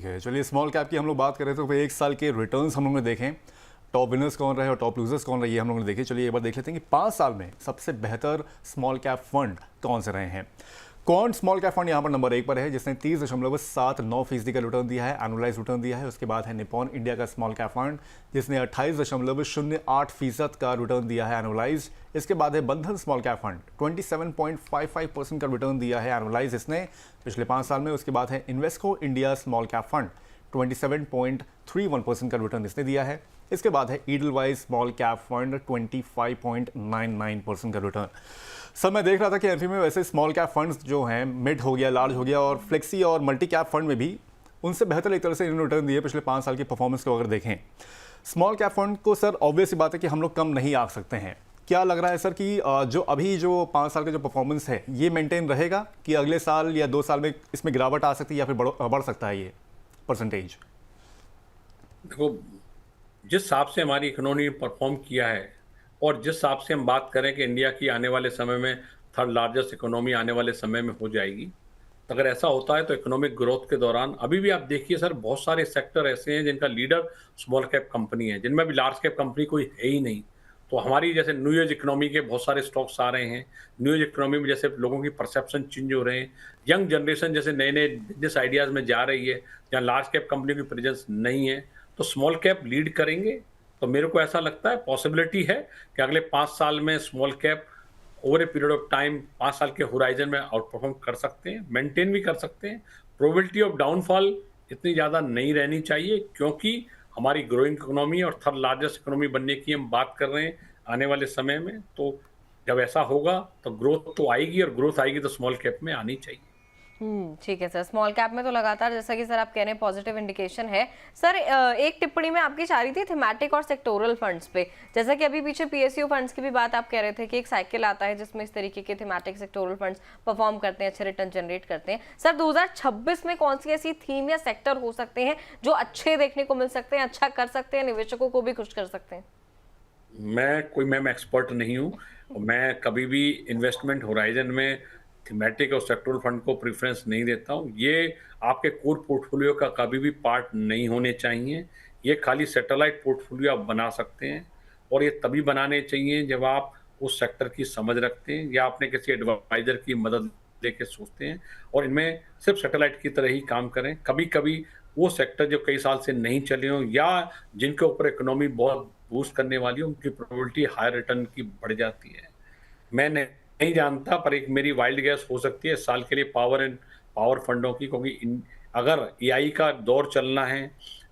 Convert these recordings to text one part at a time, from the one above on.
है, चलिए small cap की हम लोग बात करें तो फिर एक साल के रिटर्न्स हम लोग ने देखें, टॉप विनर्स कौन रहे और टॉप लूजर्स कौन रही है हम लोगों ने देखे। चलिए एक बार देख लेते हैं कि 5 साल में सबसे बेहतर स्मॉल कैप फंड कौन से रहे हैं। कौन स्मॉल कैप फंड यहाँ पर नंबर 1 पर है जिसने 30.79% का रिटर्न दिया है, एनुअलाइज रिटर्न दिया है। उसके बाद है निपॉन इंडिया का स्मॉल कैप फंड जिसने 28.08% का रिटर्न दिया है एनुअलाइज। इसके बाद है बंधन स्मॉल कैप फंड 27.55% का रिटर्न दिया है एनुअलाइज इसने पिछले 5 साल में। उसके बाद है Invesco India small cap fund 27.31% का रिटर्न इसने दिया है। इसके बाद है ईडलवाइज स्मॉल कैप फंड 25.99% का रिटर्न। सर मैं देख रहा था कि एमपी में वैसे स्मॉल कैप फंड्स जो हैं मिड हो गया, लार्ज हो गया और फ्लेक्सी और मल्टी कैप फंड में भी उनसे बेहतर एक तरह से इन्होंने रिटर्न दिए पिछले 5 साल की परफॉर्मेंस को अगर देखें। स्मॉल कैप फंड को सर ऑब्वियस सी बात है कि हम लोग कम नहीं आ सकते हैं। क्या लग रहा है सर कि जो अभी जो 5 साल का जो परफॉर्मेंस है ये मेंटेन रहेगा कि अगले साल या 2 साल में इसमें गिरावट आ सकती है या फिर बढ़ सकता है ये परसेंटेज? देखो, जिस हिसाब से हमारी इकोनॉमी परफॉर्म किया है और जिस हिसाब से हम बात करें कि इंडिया की आने वाले समय में थर्ड लार्जेस्ट इकोनॉमी आने वाले समय में हो जाएगी, तो अगर ऐसा होता है तो इकोनॉमिक ग्रोथ के दौरान अभी भी आप देखिए सर, बहुत सारे सेक्टर ऐसे हैं जिनका लीडर स्मॉल कैप कंपनी है, जिनमें भी लार्ज कैप कंपनी कोई है ही नहीं। तो हमारी जैसे न्यू एज इकोनॉमी के बहुत सारे स्टॉक्स आ रहे हैं। न्यू एज इकोनॉमी में जैसे लोगों की परसेप्शन चेंज हो रहे हैं, यंग जनरेशन जैसे नए नए बिजनेस आइडियाज़ में जा रही है जहाँ लार्ज कैप कंपनी की प्रेजेंस नहीं है, तो स्मॉल कैप लीड करेंगे। तो मेरे को ऐसा लगता है पॉसिबिलिटी है कि अगले 5 साल में small cap over a period of time 5 साल के होराइजन में आउट परफॉर्म कर सकते हैं, मेंटेन भी कर सकते हैं। प्रोबेबिलिटी ऑफ डाउनफॉल इतनी ज़्यादा नहीं रहनी चाहिए क्योंकि हमारी ग्रोइंग इकोनॉमी और थर्ड लार्जेस्ट इकोनॉमी बनने की हम बात कर रहे हैं आने वाले समय में। तो जब ऐसा होगा तो ग्रोथ तो आएगी और ग्रोथ आएगी तो स्मॉल कैप में आनी चाहिए। ठीक है सर। स्मॉल कैप में तो लगातार जैसा कि सर आप कह रहे हैं पॉजिटिव इंडिकेशन है। सर एक टिप्पणी में आपकी चाह रही थी थीमेटिक और सेक्टोरल फंड्स पे, जैसा कि अभी पीछे पीएसयू फंड्स की भी बात आप कह रहे थे कि एक साइकिल आता है जिसमें इस तरीके के थीमेटिक सेक्टोरल फंड्स परफॉर्म करते हैं, अच्छे रिटर्न जनरेट करते हैं। सर 2026 में कौन सी ऐसी थीम या सेक्टर हो सकते हैं जो अच्छे देखने को मिल सकते हैं, अच्छा कर सकते हैं, निवेशकों को भी खुश कर सकते हैं? मैं एक्सपर्ट नहीं हूँ। मैं कभी भी इन्वेस्टमेंट होराइजन में थीमेटिक और सेक्टोरल फंड को प्रेफरेंस नहीं देता हूँ। ये आपके कोर पोर्टफोलियो का कभी भी पार्ट नहीं होने चाहिए। ये खाली सैटेलाइट पोर्टफोलियो आप बना सकते हैं और ये तभी बनाने चाहिए जब आप उस सेक्टर की समझ रखते हैं या आपने किसी एडवाइजर की मदद लेके सोचते हैं और इनमें सिर्फ सैटेलाइट की तरह ही काम करें। कभी कभी वो सेक्टर जो कई साल से नहीं चले हों या जिनके ऊपर इकोनॉमी बहुत बूस्ट करने वाली हो, उनकी प्रोबेबिलिटी हाई रिटर्न की बढ़ जाती है। मैं नहीं जानता, पर एक मेरी वाइल्ड गैस हो सकती है इस साल के लिए पावर फंडों की, क्योंकि अगर एआई का दौर चलना है,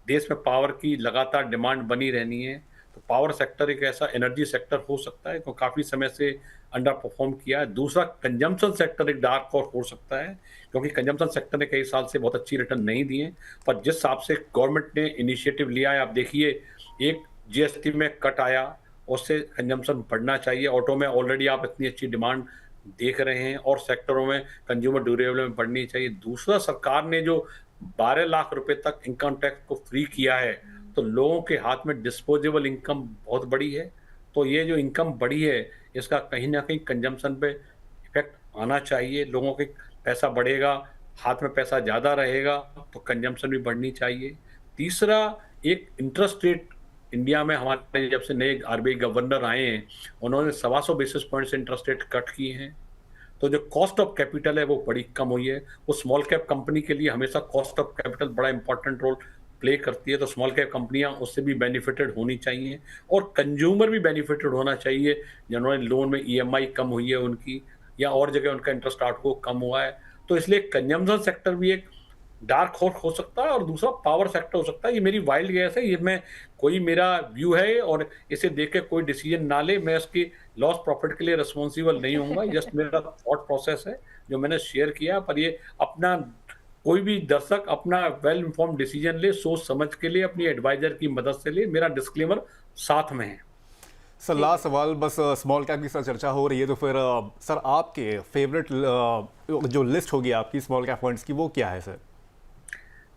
देश में पावर की लगातार डिमांड बनी रहनी है, तो पावर सेक्टर एक ऐसा एनर्जी सेक्टर हो सकता है जो काफ़ी समय से अंडर परफॉर्म किया है। दूसरा, कंजम्पशन सेक्टर एक डार्क हॉर्स हो सकता है क्योंकि कंजम्पशन सेक्टर ने कई साल से बहुत अच्छी रिटर्न नहीं दिए, पर जिस हिसाब से गवर्नमेंट ने इनिशिएटिव लिया है, आप देखिए एक जीएसटी में कट आया, उससे कंजम्पशन बढ़ना चाहिए। ऑटो में ऑलरेडी आप इतनी अच्छी डिमांड देख रहे हैं और सेक्टरों में कंज्यूमर ड्यूरेबल में बढ़नी चाहिए। दूसरा, सरकार ने जो 12 लाख रुपए तक इनकम टैक्स को फ्री किया है, तो लोगों के हाथ में डिस्पोजेबल इनकम बहुत बड़ी है। तो ये जो इनकम बढ़ी है, इसका कहीं ना कहीं कंजम्पशन पे इफेक्ट आना चाहिए। लोगों के पैसा बढ़ेगा, हाथ में पैसा ज़्यादा रहेगा, तो कंजम्पशन भी बढ़नी चाहिए। तीसरा, एक इंटरेस्ट रेट इंडिया में हमारे जब से नए आरबीआई गवर्नर आए हैं, उन्होंने 125 बेसिस पॉइंट से इंटरेस्ट रेट कट किए हैं, तो जो कॉस्ट ऑफ कैपिटल है वो बड़ी कम हुई है। वो स्मॉल कैप कंपनी के लिए हमेशा कॉस्ट ऑफ कैपिटल बड़ा इंपॉर्टेंट रोल प्ले करती है, तो स्मॉल कैप कंपनियां उससे भी बेनिफिटेड होनी चाहिए और कंज्यूमर भी बेनिफिटेड होना चाहिए जिन्होंने लोन में ईएमआई कम हुई है उनकी, या और जगह उनका इंटरेस्ट आउटगो कम हुआ है। तो इसलिए कंजम्पशन सेक्टर भी एक डार्क हॉर्स हो सकता है और दूसरा पावर सेक्टर हो सकता है। ये मेरी वाइल्ड गैस है, ये मैं कोई मेरा व्यू है और इसे देख के कोई डिसीजन ना ले। मैं इसकी लॉस प्रॉफिट के लिए रिस्पॉन्सिबल नहीं होऊंगा, जस्ट मेरा थॉट प्रोसेस है जो मैंने शेयर किया। पर ये अपना कोई भी दर्शक अपना वेल इन्फॉर्म डिसीजन ले, सोच समझ के लिए, अपनी एडवाइजर की मदद से ले। मेरा डिस्क्लेमर साथ में है। सर लास्ट सवाल, बस स्मॉल कैप की सर चर्चा हो रही है तो फिर सर आपके फेवरेट जो लिस्ट होगी आपकी स्मॉल कैप फंड्स की, वो क्या है सर?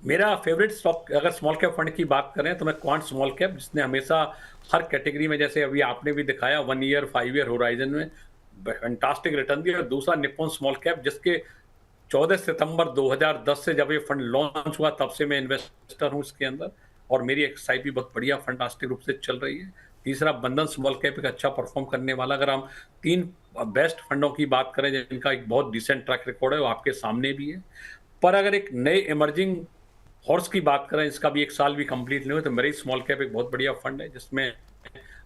मेरा फेवरेट स्टॉक अगर स्मॉल कैप फंड की बात करें तो मैं क्वांट स्मॉल कैप, जिसने हमेशा हर कैटेगरी में, जैसे अभी आपने भी दिखाया 1 ईयर 5 ईयर होराइजन में फैंटास्टिक रिटर्न दिया, और दूसरा निप्पॉन स्मॉल कैप जिसके 14 सितंबर 2010 से जब ये फंड लॉन्च हुआ तब से मैं इन्वेस्टर हूं इसके अंदर, और मेरी एक्सआईपी बहुत बढ़िया फंटास्टिक रूप से चल रही है। तीसरा, बंधन स्मॉल कैप एक अच्छा परफॉर्म करने वाला, अगर हम 3 बेस्ट फंडों की बात करें जिनका एक बहुत डिसेंट ट्रैक रिकॉर्ड है, वो आपके सामने भी है। पर अगर एक नए इमर्जिंग हॉर्स की बात करें, इसका भी 1 साल भी कंप्लीट नहीं हुआ, तो मेरी स्मॉल कैप एक बहुत बढ़िया फंड है जिसमें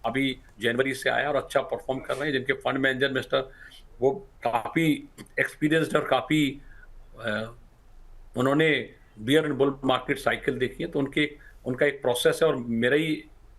अभी जनवरी से आया और अच्छा परफॉर्म कर रहे हैं, जिनके फंड मैनेजर मिस्टर वो काफ़ी एक्सपीरियंस्ड और काफ़ी उन्होंने bear and bull market cycle देखी है, तो उनका एक प्रोसेस है, और मेरा ही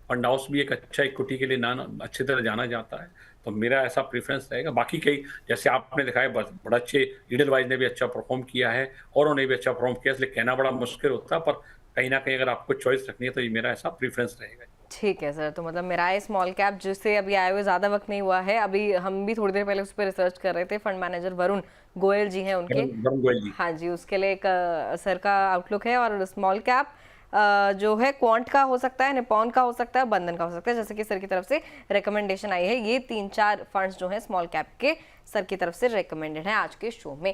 फंड हाउस भी एक अच्छा इक्विटी के लिए अच्छी तरह जाना जाता है, तो मेरा ऐसा प्रेफरेंस रहेगा। बाकी कई जैसे आपने दिखाया बड़ा अच्छे ईडलवाइज ने भी अच्छा परफॉर्म किया है और उन्होंने भी अच्छा परफॉर्म किया, इसलिए कहना बड़ा मुश्किल होता है, पर कहीं ना कहीं अगर आपको चॉइस रखनी है तो ये मेरा ऐसा प्रेफरेंस रहेगा। ठीक है सर, तो मतलब मेरा स्मॉल कैप जिससे अभी आए हुए ज़्यादा वक्त नहीं हुआ है, अभी हम भी थोड़ी देर पहले उस पर रिसर्च कर रहे थे, फंड मैनेजर वरुण गोयल जी हैं उनके। वरुण गोयल जी। हाँ जी, उसके लिए एक सर का आउटलुक है, और स्मॉल कैप जो है क्वांट का हो सकता है, निपॉन का हो सकता है, बंधन का हो सकता है, जैसे कि सर की तरफ से रिकमेंडेशन आई है। ये 3-4 फंड्स जो हैं स्मॉल कैप के सर की तरफ से रिकमेंडेड हैं आज के शो में।